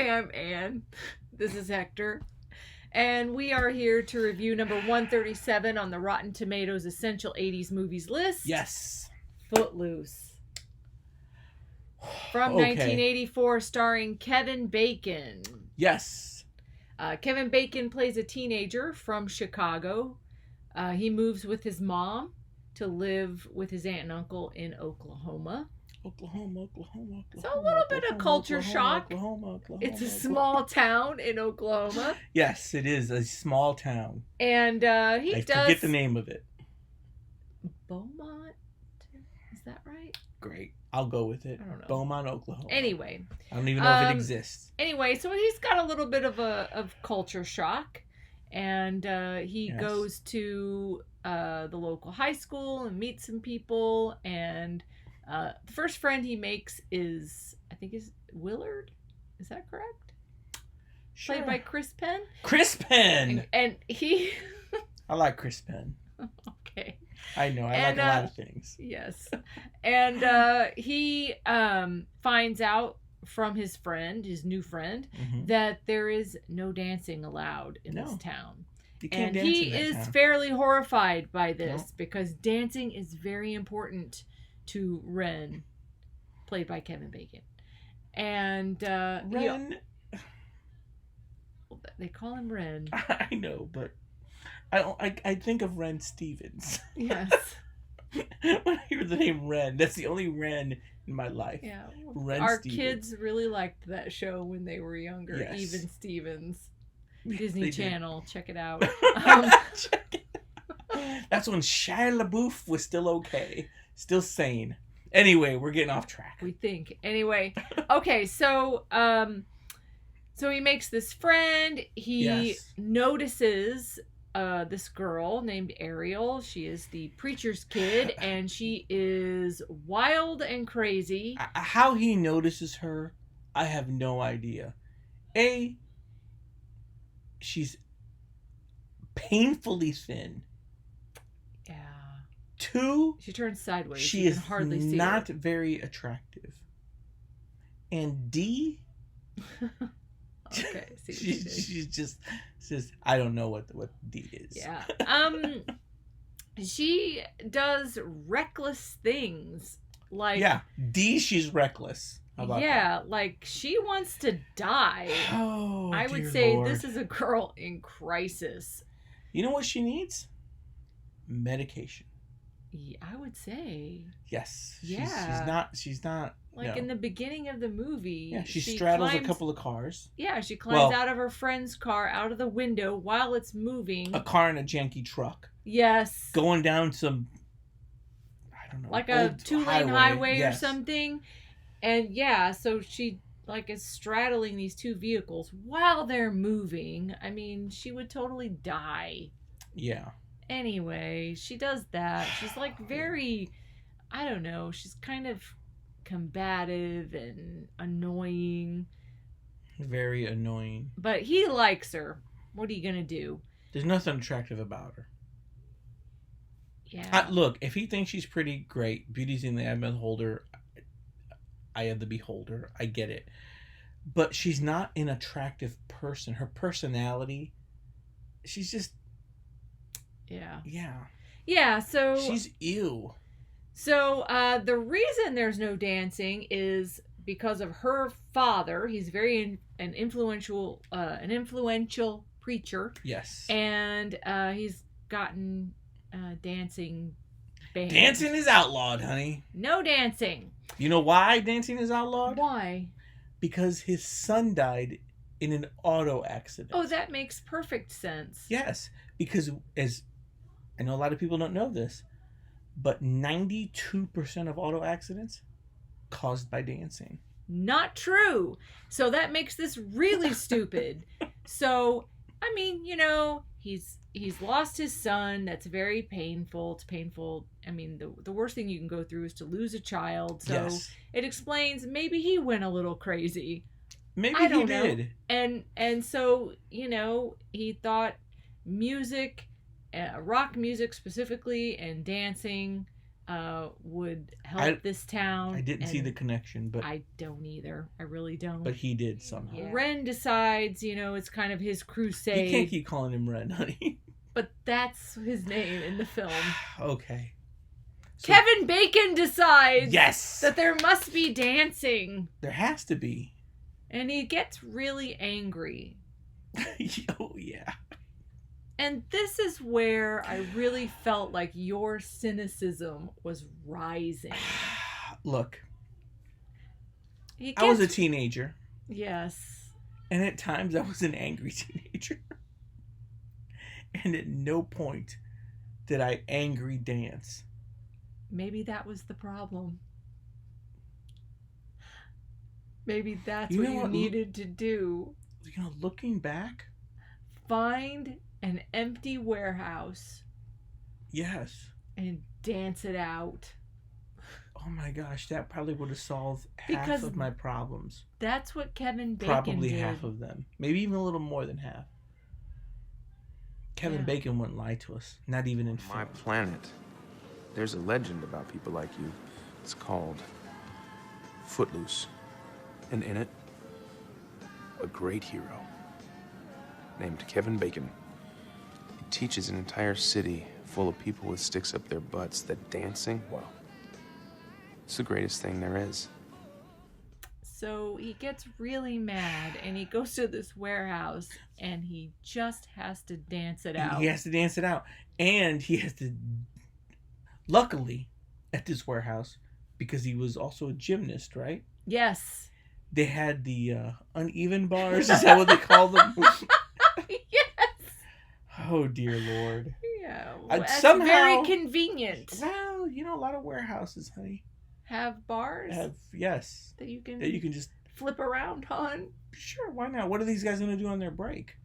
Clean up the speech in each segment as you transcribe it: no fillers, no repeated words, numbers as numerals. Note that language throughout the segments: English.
Hi, I'm Anne. This is Hector. And we are here to review number 137 on the Rotten Tomatoes Essential 80s Movies list. Yes. Footloose. From 1984, starring Kevin Bacon. Yes. Kevin Bacon plays a teenager from Chicago. He moves with his mom to live with his aunt and uncle in Oklahoma. Oklahoma. So a little bit of culture shock. It's a small town in Oklahoma. Yes, it is a small town. And I forget the name of it. Beaumont? Is that right? Great. I'll go with it. I don't know. Beaumont, Oklahoma. Anyway. I don't even know if it exists. Anyway, so he's got a little bit of culture shock. And he goes to the local high school and meets some people. And the first friend he makes is Willard. Is that correct? Sure. Played by Chris Penn. Chris Penn! And he... I like Chris Penn. Okay. I know. I like a lot of things. Yes. And he finds out from his friend, his new friend, that there is no dancing allowed in this town. You can't dance he in that is town. fairly horrified by this because dancing is very important to Ren, played by Kevin Bacon. And Ren... they call him Ren. I know, but I think of Ren Stevens. Yes. When I hear the name Ren, that's the only Ren in my life. Yeah. Our kids really liked that show when they were younger. Yes. Even Stevens. Disney Channel. Check it out. Check it out. That's when Shia LaBeouf was still okay. Still sane. Anyway, we're getting off track. We think. Anyway. Okay, so he makes this friend. He notices this girl named Ariel. She is the preacher's kid, and she is wild and crazy. How he notices her, I have no idea. She's painfully thin. Yeah. 2, she turns sideways. She you is can hardly see not her. very attractive. And D. Okay. She's just I don't know what D is. Yeah. She does reckless things. Like D. She's reckless. How about that? Like she wants to die. Oh, I would say this is a girl in crisis. You know what she needs? Medication. Yeah, I would say. Yes. Yeah. She's not. Like in the beginning of the movie. Yeah, she straddles a couple of cars. Yeah, she climbs out of her friend's car, out of the window while it's moving. A car in a janky truck. Yes. Going down some, I don't know. Like a 2-lane highway or something. And so she is straddling these two vehicles while they're moving. I mean, she would totally die. Yeah. Anyway, she does that. She's very, I don't know, she's kind of combative and annoying. Very annoying. But he likes her. What are you gonna do? There's nothing attractive about her. Yeah. Look, if he thinks she's pretty, great. Beauty's in the eye of the beholder. I am the beholder. I get it. But she's not an attractive person. Her personality, she's just... Yeah. Yeah. Yeah, so... She's ew. So, the reason there's no dancing is because of her father. He's an influential preacher. Yes. And he's gotten dancing banned. Dancing is outlawed, honey. No dancing. You know why dancing is outlawed? Why? Because his son died in an auto accident. Oh, that makes perfect sense. Yes, because as I know a lot of people don't know this, but 92% of auto accidents caused by dancing. Not true. So that makes this really stupid. So, I mean, he's lost his son. That's very painful. It's painful. I mean, the worst thing you can go through is to lose a child. So it explains maybe he went a little crazy. Maybe I don't he did. And so, he thought music, rock music specifically, and dancing would help this town. I didn't see the connection, but I don't either. I really don't. But he did somehow. Yeah. Ren decides, it's kind of his crusade. You can't keep calling him Ren, honey. But that's his name in the film. Okay. So, Kevin Bacon decides yes, that there must be dancing. There has to be. And he gets really angry. Oh, yeah. And this is where I really felt like your cynicism was rising. Look, I was a teenager. Yes. And at times I was an angry teenager. And at no point did I angry dance. Maybe that was the problem. Maybe that's what you needed to do. Looking back, find an empty warehouse. Yes. And dance it out. Oh my gosh, that probably would have solved half of my problems. That's what Kevin Bacon probably did. Half of them. Maybe even a little more than half. Kevin Bacon wouldn't lie to us. Not even in film. My planet. There's a legend about people like you. It's called Footloose. And in it, a great hero named Kevin Bacon. He teaches an entire city full of people with sticks up their butts that dancing, well, it's the greatest thing there is. So he gets really mad and he goes to this warehouse and he just has to dance it out. He has to dance it out. And he has to, luckily, at this warehouse, because he was also a gymnast, right? Yes. They had the uneven bars. Is that what they call them? Yes. Oh, dear Lord. Yeah. Well, that's somehow, very convenient. Well, a lot of warehouses, honey, have bars. Yes. That you can just flip around on. Sure, why not? What are these guys going to do on their break?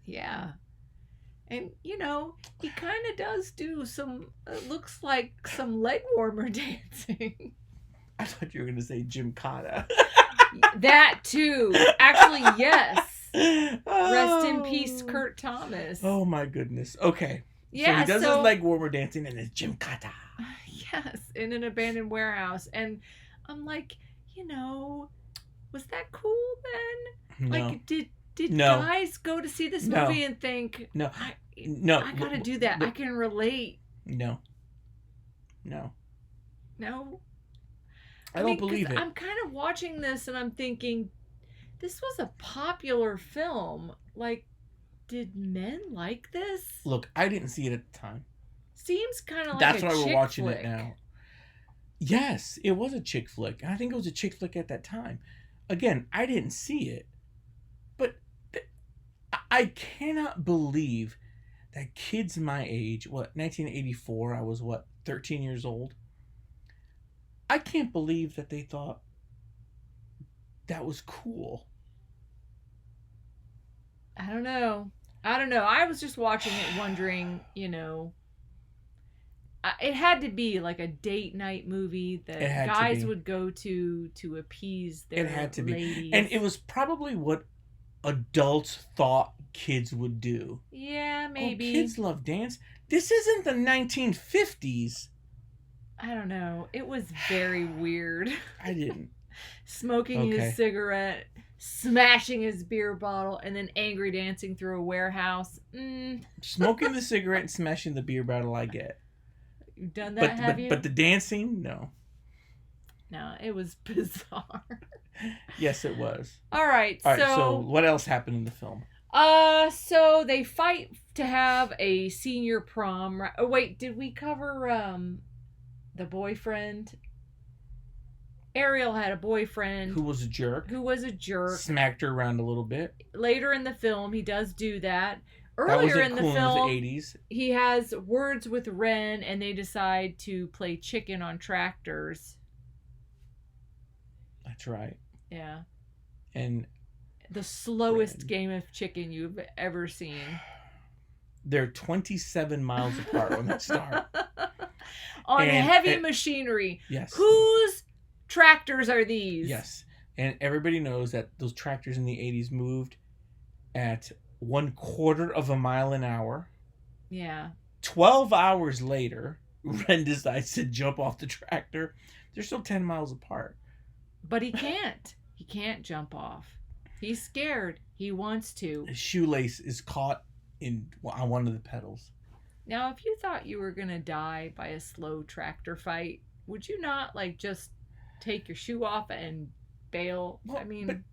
Yeah. And, he kind of does do some, looks like some leg warmer dancing. I thought you were going to say Gymkhana. That too. Actually, yes. Rest in peace, Kurt Thomas. Oh my goodness. Okay. Yeah. So he does his leg warmer dancing and his Gymkhana. Yes, in an abandoned warehouse. And I'm like, was that cool then? No. Like, did guys go to see this movie and think, no, I gotta do that. I can relate. No. I don't believe it. I'm kind of watching this and I'm thinking, this was a popular film. Like, did men like this? Look, I didn't see it at the time. Seems kind of like That's a why chick we're watching flick. it now. Yes, it was a chick flick. I think it was a chick flick at that time. Again, I didn't see it. But I cannot believe that kids my age, 1984, I was 13 years old. I can't believe that they thought that was cool. I don't know. I was just watching it wondering, it had to be like a date night movie that guys would go to appease their ladies. It had to be. And it was probably what adults thought kids would do. Yeah, maybe. Oh, kids love dance. This isn't the 1950s. I don't know. It was very weird. I didn't. Smoking his cigarette, smashing his beer bottle, and then angry dancing through a warehouse. Smoking the cigarette and smashing the beer bottle, I get. You've done that, have you? But the dancing, no. No, it was bizarre. Yes, it was. All right, so what else happened in the film? So they fight to have a senior prom. Oh, wait, did we cover the boyfriend? Ariel had a boyfriend who was a jerk. Smacked her around a little bit. Later in the film, he does do that. Earlier in the film, in the 80s. He has words with Ren, and they decide to play chicken on tractors. That's right. Yeah. And the slowest game of chicken you've ever seen. They're 27 miles apart when they start. On heavy machinery. Yes. Whose tractors are these? Yes. And everybody knows that those tractors in the 80s moved at 1/4 of a mile an hour. Yeah. 12 hours later, Ren decides to jump off the tractor. They're still 10 miles apart. But he can't. He can't jump off. He's scared. He wants to. His shoelace is caught on one of the pedals. Now, if you thought you were going to die by a slow tractor fight, would you not, like, just take your shoe off and bail? Well, I mean...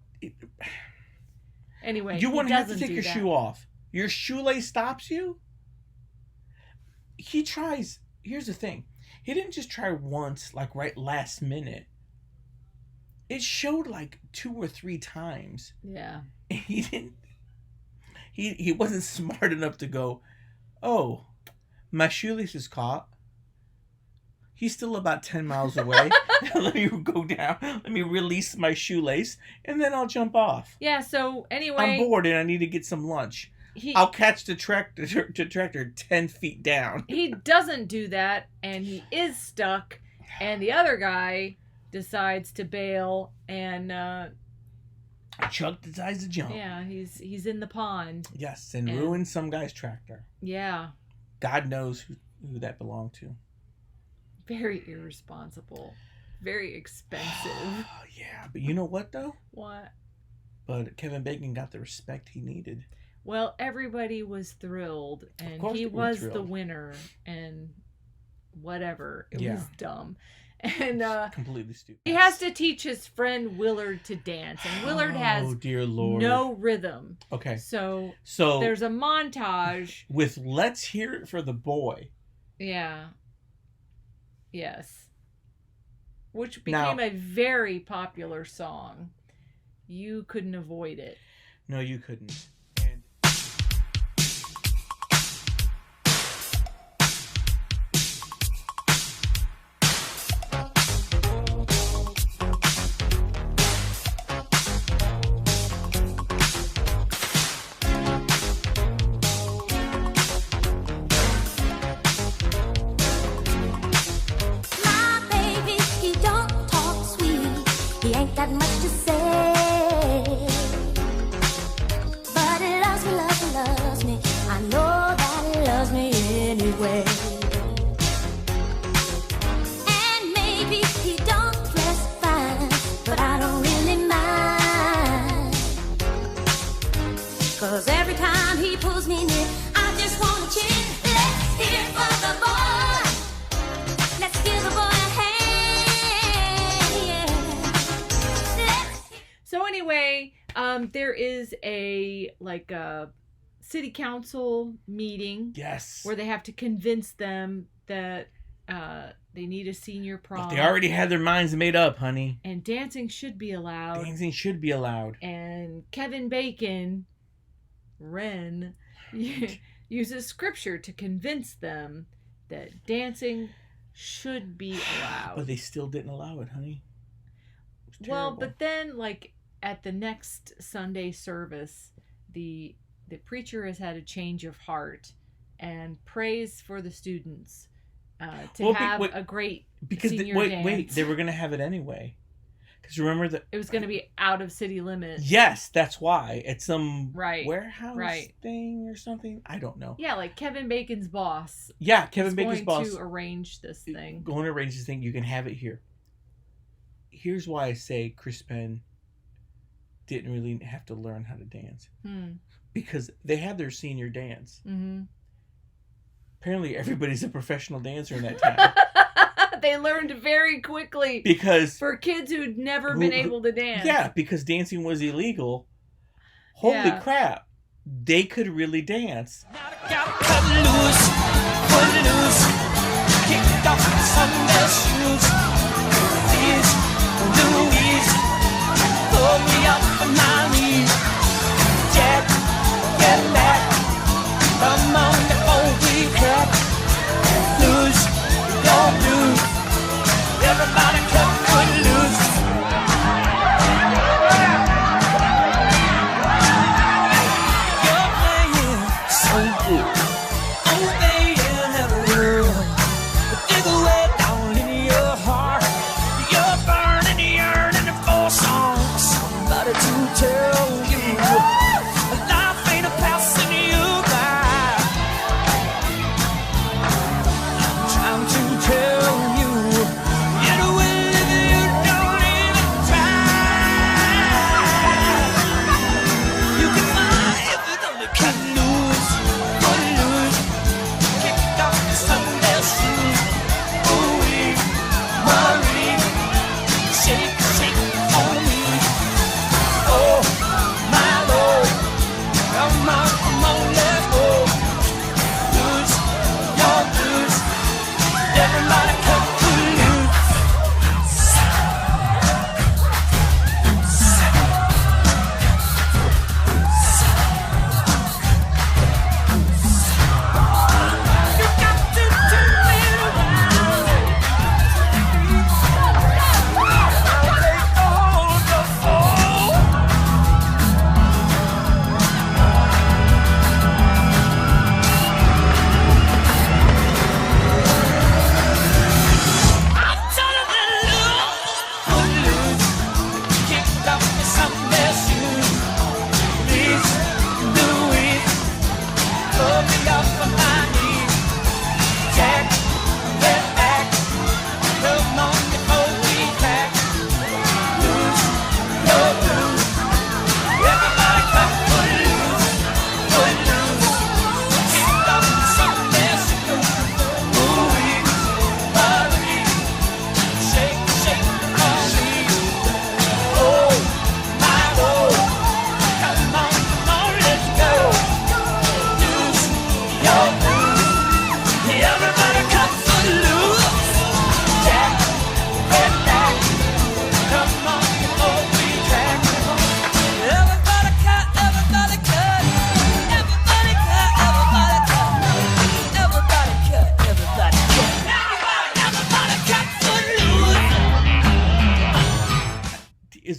Anyway, you wouldn't have to take your that. shoe off. Your shoelace stops you? He tries... Here's the thing. He didn't just try once, like, right last minute. It showed, like, 2 or 3 times. Yeah. He didn't... He wasn't smart enough to go, oh, my shoelace is caught. He's still about 10 miles away. Let me go down. Let me release my shoelace, and then I'll jump off. Yeah, so anyway... I'm bored, and I need to get some lunch. I'll catch the tractor 10 feet down. He doesn't do that, and he is stuck, and the other guy decides to bail, and... Chuck decides to jump. Yeah, he's in the pond. Yes, and ruins some guy's tractor. Yeah. God knows who that belonged to. Very irresponsible. Very expensive. Yeah, but you know what, though? What? But Kevin Bacon got the respect he needed. Well, everybody was thrilled, and he was the winner, and whatever. It was dumb. And completely stupid. He has to teach his friend Willard to dance, and Willard has dear Lord. no rhythm. Okay. So there's a montage with "Let's Hear It for the Boy." Yeah. Yes. Which became a very popular song. You couldn't avoid it. No, you couldn't. There is a city council meeting. Yes. Where they have to convince them that they need a senior prom. But they already had their minds made up, honey. And dancing should be allowed. Dancing should be allowed. And Kevin Bacon, Ren, uses scripture to convince them that dancing should be allowed. But they still didn't allow it, honey. It well, but then, at the next Sunday service, the preacher has had a change of heart and prays for the students to have a great senior dance. Wait, they were going to have it anyway. Because remember that it was going to be out of city limits. Yes, that's why. It's some warehouse thing or something. I don't know. Yeah, like Kevin Bacon's boss. Yeah, Kevin Bacon's boss. Going to arrange this thing. Going to arrange this thing. You can have it here. Here's why I say Chris Penn didn't really have to learn how to dance. Because they had their senior dance. Mm-hmm. Apparently everybody's a professional dancer in that town. They learned very quickly. Because for kids who'd never been able to dance. Yeah, because dancing was illegal. Holy crap. They could really dance. Gotta cut loose, footloose, kick off Sunday shoes. Please, Louise, pull me up on my knees. Jack, get back, come on before we crack. Lose, don't lose, everybody cut footloose. You're playing so good, oh baby, never will. But dig away down in your heart, you're burning, yearning for song. Somebody to tell.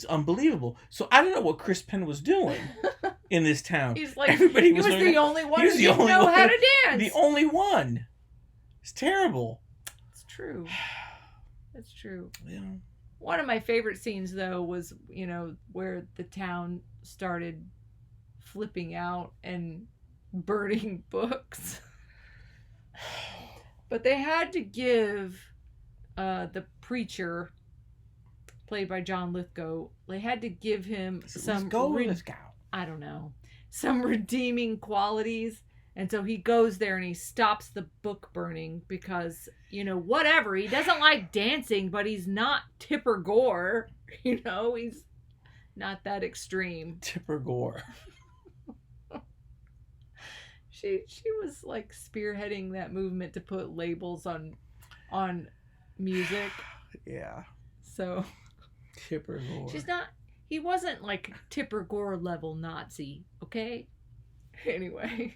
unbelievable. So I don't know what Chris Penn was doing in this town. He's like, Everybody he was the only one who didn't know how to dance. The only one. It's terrible. It's true. It's true. Yeah. One of my favorite scenes, though, was, where the town started flipping out and burning books. But they had to give the preacher, played by John Lithgow, they had to give him some redeeming qualities. And so he goes there and he stops the book burning because, whatever. He doesn't like dancing, but he's not Tipper Gore. He's not that extreme. Tipper Gore. She was like spearheading that movement to put labels on music. Yeah. So Tipper Gore. He wasn't like Tipper Gore level Nazi, okay? Anyway.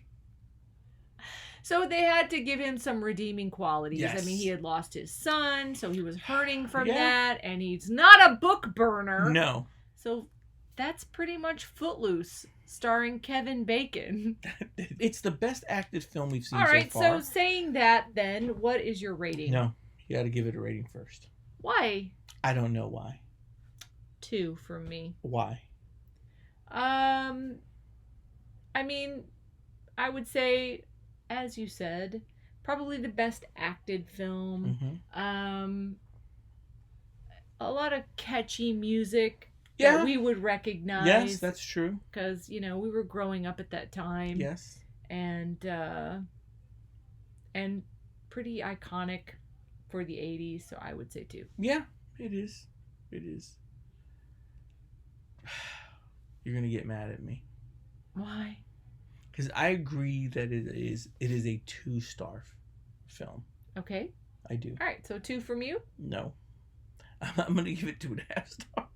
So they had to give him some redeeming qualities. Yes. I mean, he had lost his son, so he was hurting from that, and he's not a book burner. No. So that's pretty much Footloose, starring Kevin Bacon. It's the best acted film we've seen so far. All right, so so saying that, then, what is your rating? No, you got to give it a rating first. Why? I don't know why. 2 from me. Why? I mean, I would say, as you said, probably the best acted film. Mm-hmm. A lot of catchy music Yeah. that we would recognize. Yes, that's true. Because, we were growing up at that time. Yes. And pretty iconic for the 80s, so I would say 2. Yeah, it is. It is. You're going to get mad at me. Why? Because I agree that it is a 2-star film. Okay. I do. All right, so 2 from you? No. I'm going to give it 2.5 stars.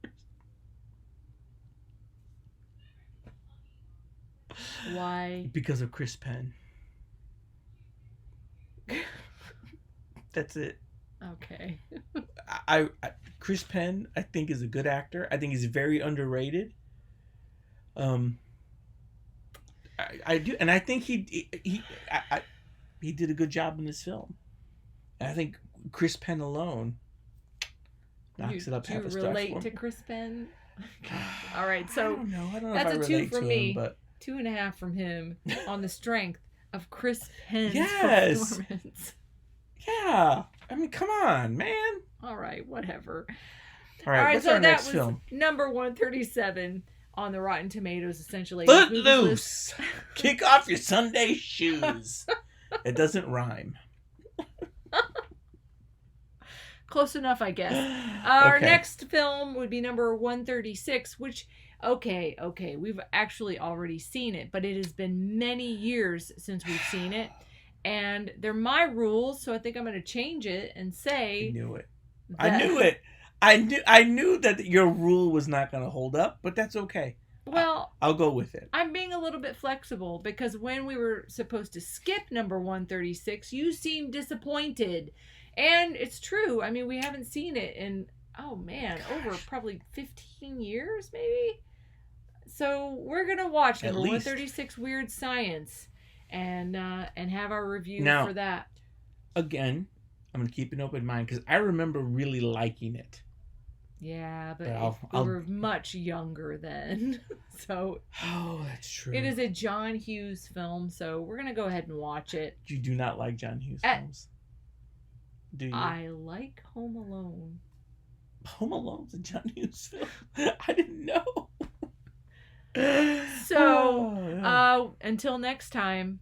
Why? Because of Chris Penn. That's it. Okay. I Chris Penn, I think, is a good actor. I think he's very underrated. I do, and I think he did a good job in this film. And I think Chris Penn alone knocks it up half a star. Do you relate to Chris Penn? All right, so I don't know that's if I a 2 relate from to me. him, but 2.5 from him on the strength of Chris Penn's Yes. performance. yeah, I mean, come on, man. All right, whatever. All right, what's our next film? Number 137 on the Rotten Tomatoes, essentially. Footloose. Kick off your Sunday shoes. It doesn't rhyme. Close enough, I guess. Our Okay. next film would be number 136, which, okay, we've actually already seen it, but it has been many years since we've seen it. And they're my rules, so I think I'm going to change it and say... I knew it. I knew that your rule was not going to hold up, but that's okay. Well, I'll go with it. I'm being a little bit flexible because when we were supposed to skip number 136, you seemed disappointed. And it's true. I mean, we haven't seen it in, over probably 15 years, maybe? So we're going to watch number 136, Weird Science, and have our review for that. Again, I'm going to keep an open mind because I remember really liking it. Yeah, but we were much younger then. So oh, that's true. It is a John Hughes film, so we're going to go ahead and watch it. You do not like John Hughes films, do you? I like Home Alone. Home Alone's a John Hughes film? I didn't know. So, until next time,